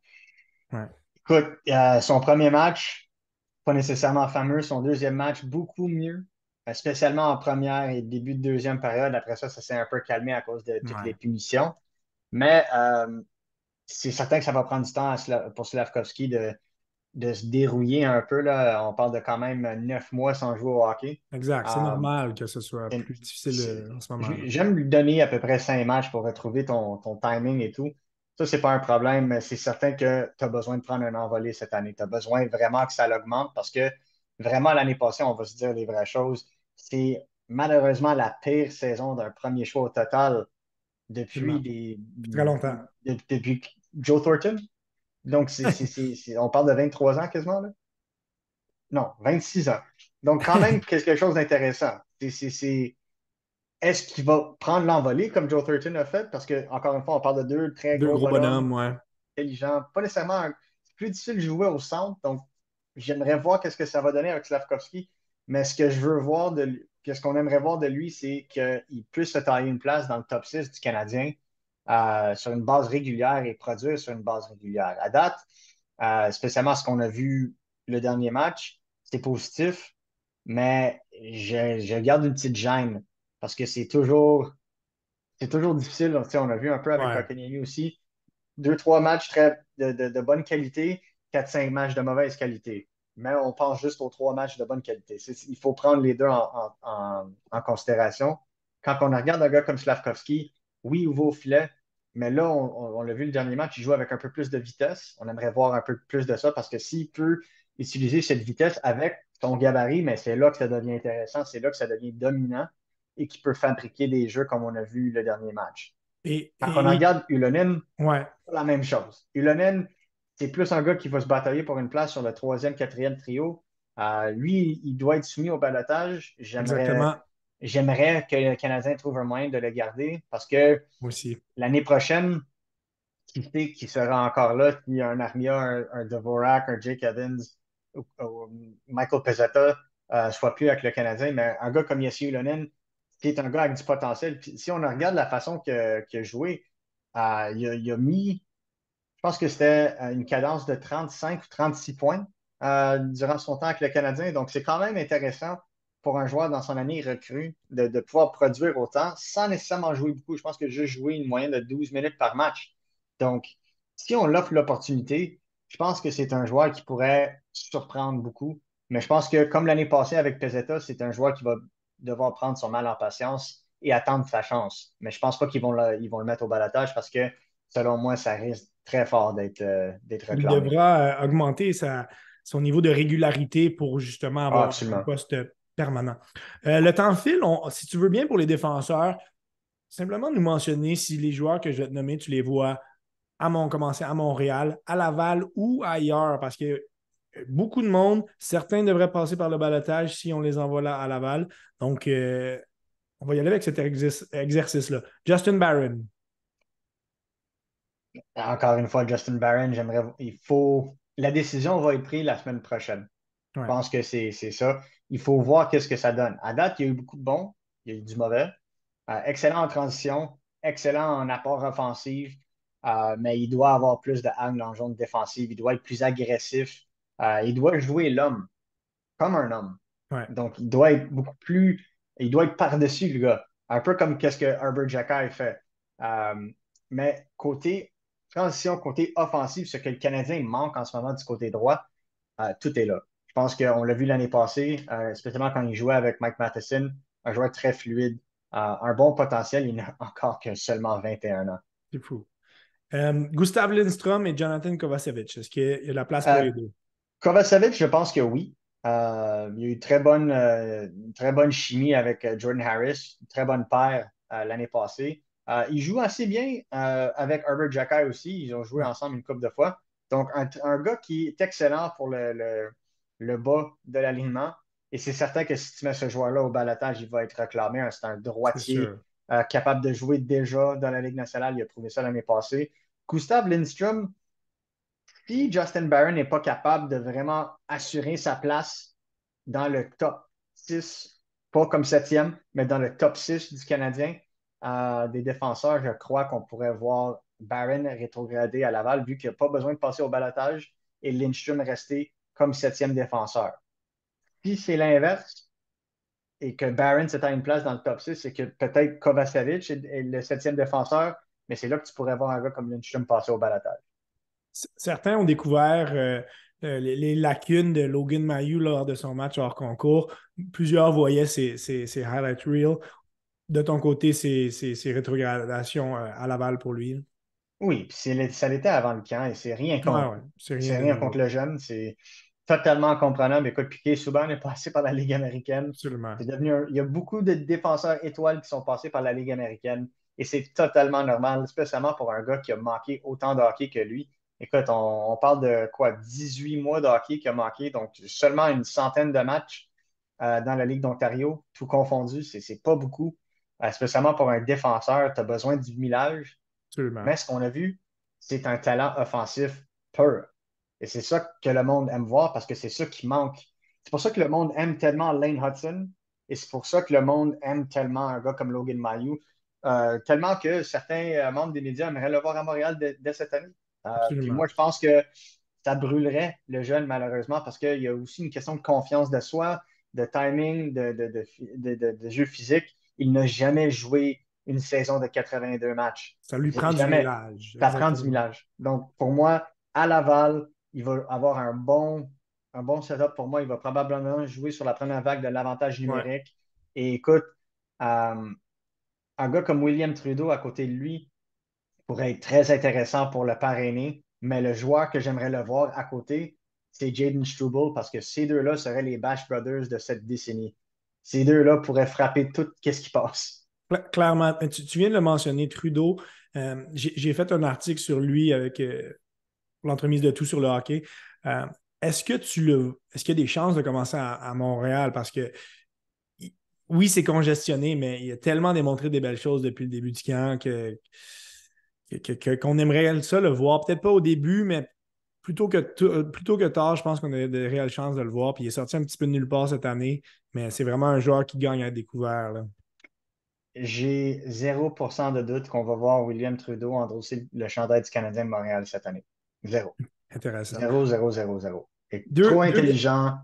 Écoute, son premier match, pas nécessairement fameux. Son deuxième match, beaucoup mieux, spécialement en première et début de deuxième période. Après ça, ça s'est un peu calmé à cause de toutes les ouais. punitions. Mais c'est certain que ça va prendre du temps pour Slavkovski de se dérouiller un peu, là. On parle de quand même 9 mois sans jouer au hockey. Exact. C'est Euh, normal que ce soit c'est- plus difficile en ce moment-là. J'aime lui donner à peu près 5 matchs pour retrouver ton timing et tout. Ça, c'est pas un problème, mais c'est certain que tu as besoin de prendre un envolé cette année. Tu as besoin vraiment que ça l'augmente parce que vraiment, l'année passée, on va se dire les vraies choses. C'est malheureusement la pire saison d'un premier choix au total depuis Absolument. Depuis très longtemps. depuis Joe Thornton. Donc, on parle de 23 ans quasiment, là? Non, 26 ans. Donc, quand même, quelque chose d'intéressant. Est-ce qu'il va prendre l'envolée comme Joe Thurton a fait? Parce que, encore une fois, on parle de deux très Deux gros gros bonhommes, bonhommes, ouais. intelligents. Pas nécessairement. C'est plus difficile de jouer au centre. Donc, j'aimerais voir qu'est-ce que ça va donner avec Slavkovski. Mais ce que je veux voir qu'est-ce qu'on aimerait voir de lui, c'est qu'il puisse se tailler une place dans le top 6 du Canadien sur une base régulière et produire sur une base régulière. À date, spécialement ce qu'on a vu le dernier match, c'est positif, mais je garde une petite gêne parce que c'est toujours difficile. Tu sais, on a vu un peu avec Ouais, Kotkaniemi aussi. Deux, trois matchs de bonne qualité, quatre, cinq matchs de mauvaise qualité. Mais on pense juste aux trois matchs de bonne qualité. Il faut prendre les deux en considération. Quand on regarde un gars comme Slavkovski, oui, il va au filet, mais là, on l'a vu le dernier match, il joue avec un peu plus de vitesse. On aimerait voir un peu plus de ça parce que s'il peut utiliser cette vitesse avec son gabarit, mais c'est là que ça devient intéressant, c'est là que ça devient dominant et qu'il peut fabriquer des jeux comme on a vu le dernier match. et, Quand on et, regarde Ulonen, ouais, la même chose. Ulonen, c'est plus un gars qui va se batailler pour une place sur le troisième, quatrième trio. Lui, il doit être soumis au balotage. J'aimerais, exactement. j'aimerais que le Canadien trouve un moyen de le garder parce que Moi aussi. l'année prochaine, qui sait qui sera encore là, s'il y a un Armia, un Dvorak, un Jake Evans ou Michael Pezzetta soit plus avec le Canadien, mais un gars comme Yessi Ulonen, qui est un gars avec du potentiel. Puis, si on regarde la façon qu'il a joué, il a mis je pense que c'était une cadence de 35 ou 36 points durant son temps avec le Canadien. Donc, c'est quand même intéressant pour un joueur dans son année recrue de pouvoir produire autant sans nécessairement jouer beaucoup. Je pense que juste jouer une moyenne de 12 minutes par match. Donc, si on l'offre l'opportunité, je pense que c'est un joueur qui pourrait surprendre beaucoup. Mais je pense que comme l'année passée avec Pezzetta, c'est un joueur qui va devoir prendre son mal en patience et attendre sa chance. Mais je pense pas qu'ils vont le mettre au balotage parce que selon moi, ça risque très fort d'être Il réclamé. devra augmenter son niveau de régularité pour justement Ah, avoir un absolument. poste permanent. Le temps file, si tu veux bien pour les défenseurs, simplement nous mentionner si les joueurs que je vais te nommer, tu les vois commencer à Montréal, à Laval ou ailleurs, parce que beaucoup de monde, certains devraient passer par le balotage si on les envoie là à Laval. Donc, on va y aller avec cet exercice-là. Justin Barron. Encore une fois, Justin Barron, la décision va être prise la semaine prochaine. Je Ouais, pense que c'est ça. Il faut voir qu'est-ce que ça donne. À date, il y a eu beaucoup de bons, il y a eu du mauvais. Excellent en transition, excellent en apport offensif, mais il doit avoir plus de angles en zone défensive. Il doit être plus agressif. Il doit jouer l'homme comme un homme. ouais. Donc, il doit être beaucoup plus. Il doit être par-dessus, le gars. Un peu comme qu'est-ce que Herbert Jacquet fait. Euh, mais côté transition, côté offensif, ce que le Canadien manque en ce moment du côté droit, tout est là. Je pense qu'on l'a vu l'année passée, spécialement quand il jouait avec Mike Matheson, un joueur très fluide, un bon potentiel. Il n'a encore que seulement 21 ans. C'est fou. Gustav Lindstrom et Jonathan Kovacevic. Est-ce qu'il y a de la place pour Euh, les deux? Kovacevic, je pense que oui. Il y a eu une très bonne chimie avec Jordan Harris, une très bonne paire l'année passée. Il joue assez bien avec Herbert Jacquet aussi. Ils ont joué Ouais, ensemble une couple de fois. Donc, un gars qui est excellent pour le bas de l'alignement. Et c'est certain que si tu mets ce joueur-là au balotage, il va être réclamé. C'est un c'est droitier sûr. capable de jouer déjà dans la Ligue nationale. Il a prouvé ça l'année passée. Gustav Lindstrom, si Justin Barron n'est pas capable de vraiment assurer sa place dans le top 6, pas comme septième, mais dans le top 6 du Canadien, des défenseurs, je crois qu'on pourrait voir Barron rétrograder à Laval, vu qu'il n'a pas besoin de passer au balotage et Lindstrom rester comme septième défenseur. Si c'est l'inverse et que Barron s'est à une place dans le top 6, c'est que peut-être Kovacevic est le septième défenseur, mais c'est là que tu pourrais voir un gars comme Lindstrom passer au balotage. Certains ont découvert les lacunes de Logan Mailloux lors de son match hors concours. Plusieurs voyaient ses highlight reels. De ton côté, ces rétrogradations à Laval pour lui. Oui, puis ça l'était avant le camp et Ah ouais, c'est rien c'est de rien contre nouveau. le jeune. C'est totalement comprenable. Écoute, Piqué Souban est passé par la Ligue américaine. Absolument. Il y a beaucoup de défenseurs étoiles qui sont passés par la Ligue américaine et c'est totalement normal, spécialement pour un gars qui a manqué autant de hockey que lui. Écoute, on parle de quoi, 18 mois de hockey qui a manqué, donc seulement une centaine de matchs dans la Ligue d'Ontario, tout confondu, c'est pas beaucoup. Spécialement pour un défenseur, tu as besoin du millage. Absolument. Mais ce qu'on a vu, c'est un talent offensif pur. Et c'est ça que le monde aime voir parce que c'est ça qui manque. C'est pour ça que le monde aime tellement Lane Hudson et c'est pour ça que le monde aime tellement un gars comme Logan Mailloux, tellement que certains membres des médias aimeraient le voir à Montréal dès cette année. Puis Absolument. moi, je pense que ça brûlerait le jeune, malheureusement, parce qu'il y a aussi une question de confiance de soi, de timing, de jeu physique. Il n'a jamais joué une saison de 82 matchs. Ça lui prend du Jamais. millage. Ça prend du Exactement. millage. Donc, pour moi, à Laval, il va avoir un bon setup. Pour moi, il va probablement jouer sur la première vague de l'avantage Ouais. numérique. Et écoute, un gars comme William Trudeau à côté de lui pourrait être très intéressant pour le parrainer, mais le joueur que j'aimerais le voir à côté, c'est Jaden Struble parce que ces deux-là seraient les Bash Brothers de cette décennie. Ces deux-là pourraient frapper tout ce qui passe. Clairement, tu viens de le mentionner, Trudeau. J'ai fait un article sur lui avec l'entremise de tout sur le hockey. Euh, est-ce qu'il y a des chances de commencer à Montréal? Parce que oui, c'est congestionné, mais il a tellement démontré des belles choses depuis le début du camp qu'on aimerait ça le voir. Peut-être pas au début, mais plutôt que tard, je pense qu'on a de réelles chances de le voir. Puis il est sorti un petit peu de nulle part cette année, mais c'est vraiment un joueur qui gagne à découvert, là. J'ai 0% de doute qu'on va voir William Trudeau endosser le chandail du Canadien de Montréal cette année. Zéro. Intéressant. Zéro, zéro, zéro, zéro. Et Deux, trop deux, intelligent,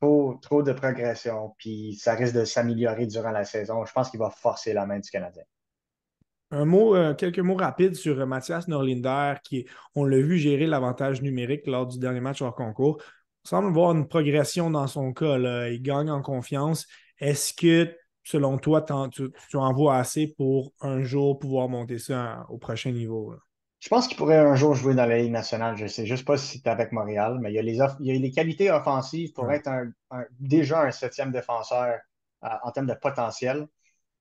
trop de progression, puis ça risque de s'améliorer durant la saison. Je pense qu'il va forcer la main du Canadien. quelques mots rapides sur Mathias Norlinder, on l'a vu gérer l'avantage numérique lors du dernier match hors concours. On semble voir une progression dans son cas, là. Il gagne en confiance. Est-ce que, selon toi, tu en vois assez pour un jour pouvoir monter ça au prochain niveau, là? Je pense qu'il pourrait un jour jouer dans la Ligue nationale. Je ne sais juste pas si c'est avec Montréal, mais il y a les qualités offensives pour Ouais, être déjà un septième défenseur en termes de potentiel.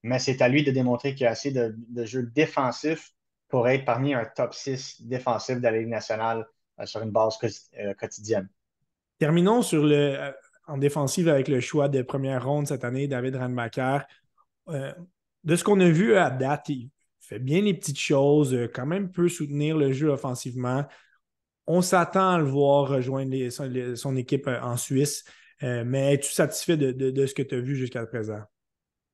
Mais c'est à lui de démontrer qu'il y a assez de jeux défensifs pour être parmi un top 6 défensif de la Ligue nationale sur une base quotidienne. terminons en défensive avec le choix de première ronde cette année, David Randmacher. Euh, de ce qu'on a vu à date, il fait bien les petites choses, quand même peut soutenir le jeu offensivement. On s'attend à le voir rejoindre son équipe en Suisse, mais es-tu satisfait de ce que tu as vu jusqu'à présent?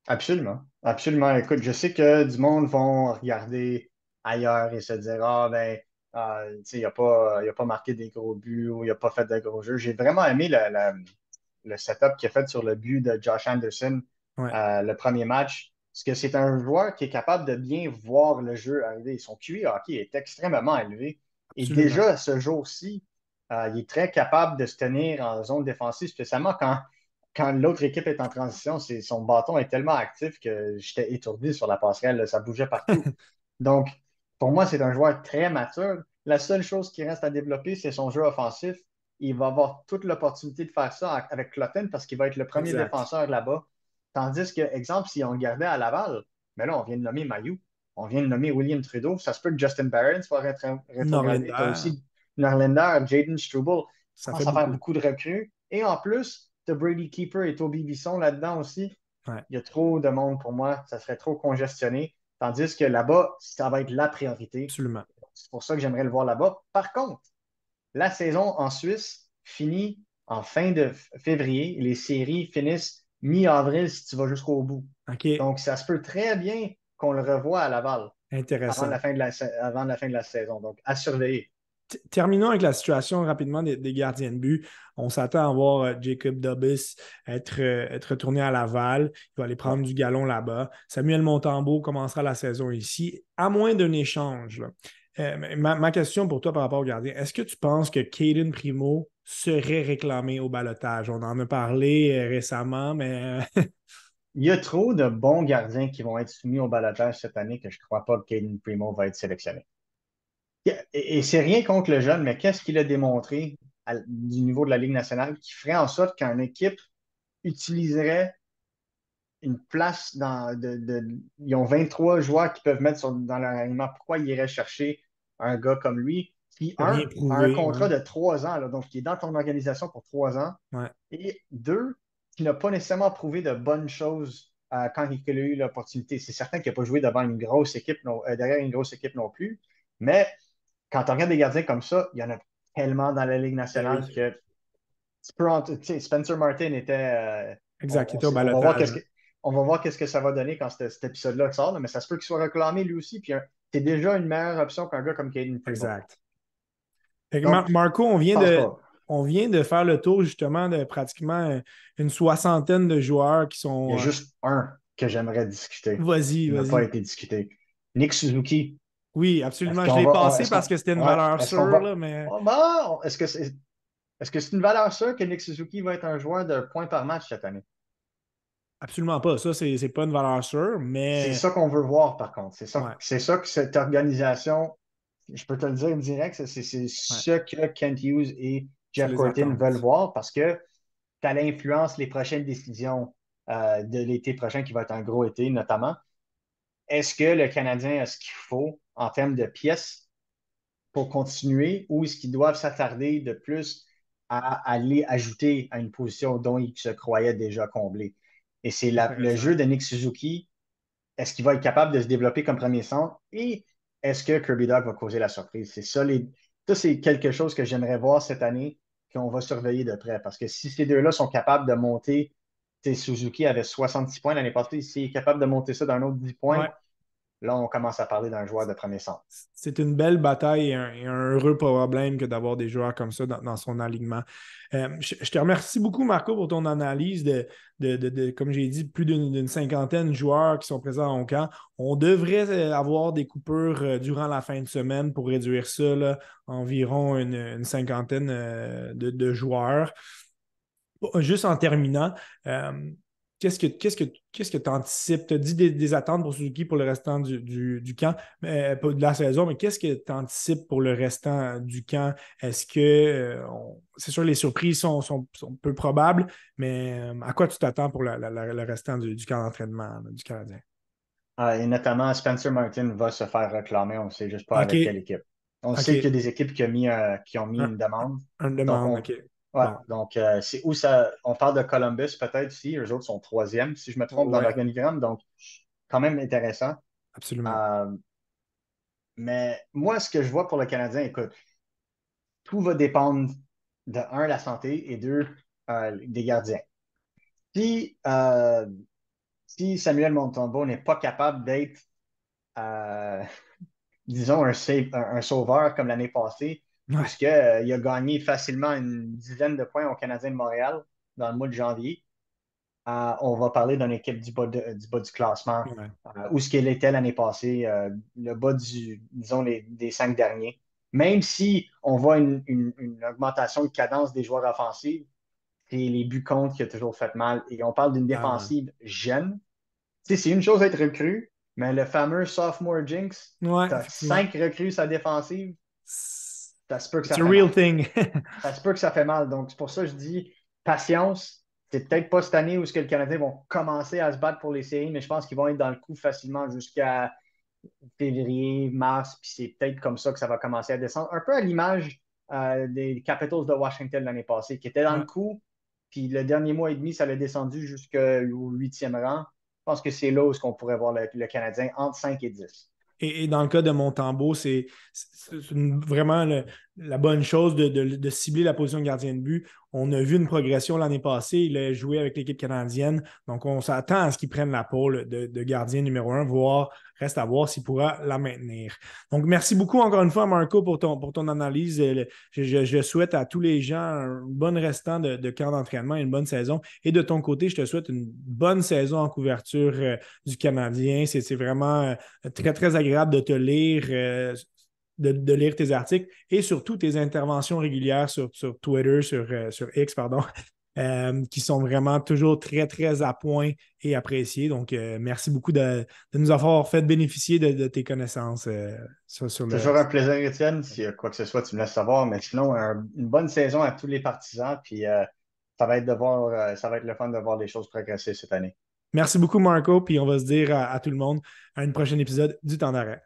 Absolument. Absolument. Écoute, je sais que du monde vont regarder ailleurs et se dire, ah, ben, tu sais, il a pas marqué des gros buts ou il n'a pas fait de gros jeux. J'ai vraiment aimé le setup qu'il a fait sur le but de Josh Anderson, Ouais, le premier match. Parce que c'est un joueur qui est capable de bien voir le jeu arriver. Son QI hockey est extrêmement élevé. Et absolument. déjà, ce jour-ci, il est très capable de se tenir en zone défensive, spécialement quand l'autre équipe est en transition. Son bâton est tellement actif que j'étais étourdi sur la passerelle, là, ça bougeait partout. Donc, pour moi, c'est un joueur très mature. La seule chose qui reste à développer, c'est son jeu offensif. Il va avoir toute l'opportunité de faire ça avec Clotten parce qu'il va être le premier Exact. défenseur là-bas. Tandis que, exemple, si on le gardait à Laval, mais là, on vient de nommer Mailloux, on vient de nommer William Trudeau, ça se peut que Justin Barron soit rétrogradé. Tu as Norlinder, aussi Norlinder, Jaden Struble. ça fait Commence à faire beaucoup. beaucoup de recrues. Et en plus, tu as Brady Keeper et Toby Bisson là-dedans aussi. Ouais, Il y a trop de monde pour moi. Ça serait trop congestionné. Tandis que là-bas, ça va être la priorité. absolument. C'est pour ça que j'aimerais le voir là-bas. Par contre, la saison en Suisse finit en fin de février. Les séries finissent mi-avril si tu vas jusqu'au bout. OK, Donc, ça se peut très bien qu'on le revoie à Laval intéressant. avant la fin de la saison. Donc, à surveiller. Terminons avec la situation rapidement des gardiens de but. On s'attend à voir Jacob Dobbs être retourné à Laval. Il va aller Ouais. prendre du galon là-bas. Samuel Montembeault commencera la saison ici, à moins d'un échange, là. Ma question pour toi par rapport au gardien, est-ce que tu penses que Caden Primo serait réclamé au balotage? On en a parlé récemment, mais Il y a trop de bons gardiens qui vont être soumis au balotage cette année que je ne crois pas que Caden Primo va être sélectionné. Et c'est rien contre le jeune, mais qu'est-ce qu'il a démontré du niveau de la Ligue nationale qui ferait en sorte qu'une équipe utiliserait une place ils ont 23 joueurs qui peuvent mettre dans leur alignement. Pourquoi ils iraient chercher un gars comme lui? qui, T'as rien a un prouvé. contrat Ouais. de 3 ans, là, donc qui est dans ton organisation pour 3 ans, Ouais. et deux, qui n'a pas nécessairement prouvé de bonnes choses quand il a eu l'opportunité. C'est certain qu'il n'a pas joué devant une grosse équipe derrière une grosse équipe non plus, mais quand on regarde des gardiens comme ça, il y en a tellement dans la Ligue Ben nationale oui. que tu sais, Spencer Martin était. Exact, il était au On va voir balotage. qu'est-ce que ça va donner quand cet épisode-là sort, là, mais ça se peut qu'il soit réclamé lui aussi. Puis c'est déjà une meilleure option qu'un gars comme Caden Primo. Exact. Fait que Donc, Marco, je pense pas. on vient de faire le tour justement de pratiquement une soixantaine de joueurs qui Il y a sont. juste un que j'aimerais discuter, Vas-y, qui n'a pas vas-y. été discuté. Nick Suzuki. Oui, Est-ce absolument. Je qu'on l'ai va. passé parce que c'était une Ouais, valeur est-ce qu'on sûre, va. là, mais Oh, bon, est-ce que c'est une valeur sûre que Nick Suzuki va être un joueur de points par match cette année? absolument pas. Ça, c'est pas une valeur sûre, C'est mais ça qu'on veut voir, par contre. ouais, C'est ça que cette organisation, je peux te le dire direct, c'est ouais, ce que Kent Hughes et c'est Jeff les Gorton veulent attentes. voir parce que ça influence les prochaines décisions de l'été prochain, qui va être un gros été notamment. Est-ce que le Canadien a ce qu'il faut en termes de pièces pour continuer ou est-ce qu'ils doivent s'attarder de plus à aller ajouter à une position dont ils se croyaient déjà comblés? Et c'est le Intéressant. jeu de Nick Suzuki. Est-ce qu'il va être capable de se développer comme premier centre? Et est-ce que Kirby Dog va causer la surprise? Ça, c'est quelque chose que j'aimerais voir cette année, qu'on va surveiller de près. Parce que si ces deux-là sont capables de monter, Suzuki avait 66 points l'année passée, s'il est capable de monter ça d'un autre 10 points, Ouais. là, on commence à parler d'un joueur de premier centre. C'est une belle bataille et un heureux problème que d'avoir des joueurs comme ça dans son alignement. Je te remercie beaucoup, Marco, pour ton analyse comme j'ai dit, plus d'une cinquantaine de joueurs qui sont présents au camp. On devrait avoir des coupures durant la fin de semaine pour réduire ça, là, environ une cinquantaine de joueurs. Juste en terminant, euh, qu'est-ce que tu anticipes? Tu as dit des attentes pour Suzuki pour le restant du camp, pas de la saison, mais qu'est-ce que tu anticipes pour le restant du camp? Est-ce que, c'est sûr, les surprises sont peu probables, mais à quoi tu t'attends pour le restant du camp d'entraînement là, du Canadien? Et notamment, Spencer Martin va se faire réclamer. On ne sait juste pas OK, avec quelle équipe. On OK. sait qu'il y a des équipes qui ont mis Un, une demande. un Donc, demande, OK. ouais, Bon. donc c'est où ça. On parle de Columbus, peut-être ici. Eux autres sont troisième, si je me trompe, dans Ouais, l'organigramme. Donc, quand même intéressant. absolument. Euh, mais moi, ce que je vois pour le Canadien, écoute, tout va dépendre de un, la santé, et deux, des gardiens. Si, euh, si Samuel Montembeault n'est pas capable d'être, euh, disons, un sauveur comme l'année passée, où Ouais, il a gagné facilement une dizaine de points au Canadien de Montréal dans le mois de janvier, on va parler d'une équipe du bas du classement, ouais, où ce qu'elle était l'année passée, le bas disons, des 5 derniers. Même si on voit une augmentation de cadence des joueurs offensifs, c'est les buts contre qui a toujours fait mal. Et on parle d'une clairement. défensive jeune. Tu sais, c'est une chose d'être recrue, mais le fameux sophomore jinx, Ouais, tu as effectivement. 5 recrues sa défensive, ça se peut que It's ça a fait real mal. thing. Ça se peut que ça fait mal. Donc, c'est pour ça que je dis patience. C'est peut-être pas cette année où ce que le Canadien vont commencer à se battre pour les séries, mais je pense qu'ils vont être dans le coup facilement jusqu'à février, mars, puis c'est peut-être comme ça que ça va commencer à descendre. Un peu à l'image des Capitals de Washington l'année passée, qui étaient dans le Ouais. coup, puis le dernier mois et demi, ça l'a descendu jusqu'au huitième rang. Je pense que c'est là où on pourrait voir le Canadien entre 5 et 10. Et dans le cas de Montembeault, vraiment la bonne chose de cibler la position de gardien de but. On a vu une progression l'année passée. Il a joué avec l'équipe canadienne. Donc, on s'attend à ce qu'il prenne la pôle de gardien numéro un, reste à voir s'il pourra la maintenir. Donc, merci beaucoup encore une fois, Marco, pour ton analyse. Je souhaite à tous les gens un bon restant de camp d'entraînement et une bonne saison. Et de ton côté, je te souhaite une bonne saison en couverture du Canadien. C'est vraiment très, très agréable de te lire, de lire tes articles et surtout tes interventions régulières sur Twitter, sur X, pardon, qui sont vraiment toujours très, très à point et appréciées. Donc, merci beaucoup de nous avoir fait bénéficier de tes connaissances sur le. Toujours un plaisir, Étienne. S'il y a quoi que ce soit, tu me laisses savoir. Mais sinon, une bonne saison à tous les partisans. Puis ça va être le fun de voir les choses progresser cette année. Merci beaucoup, Marco. Puis on va se dire à tout le monde à un prochain épisode du Temps d'arrêt.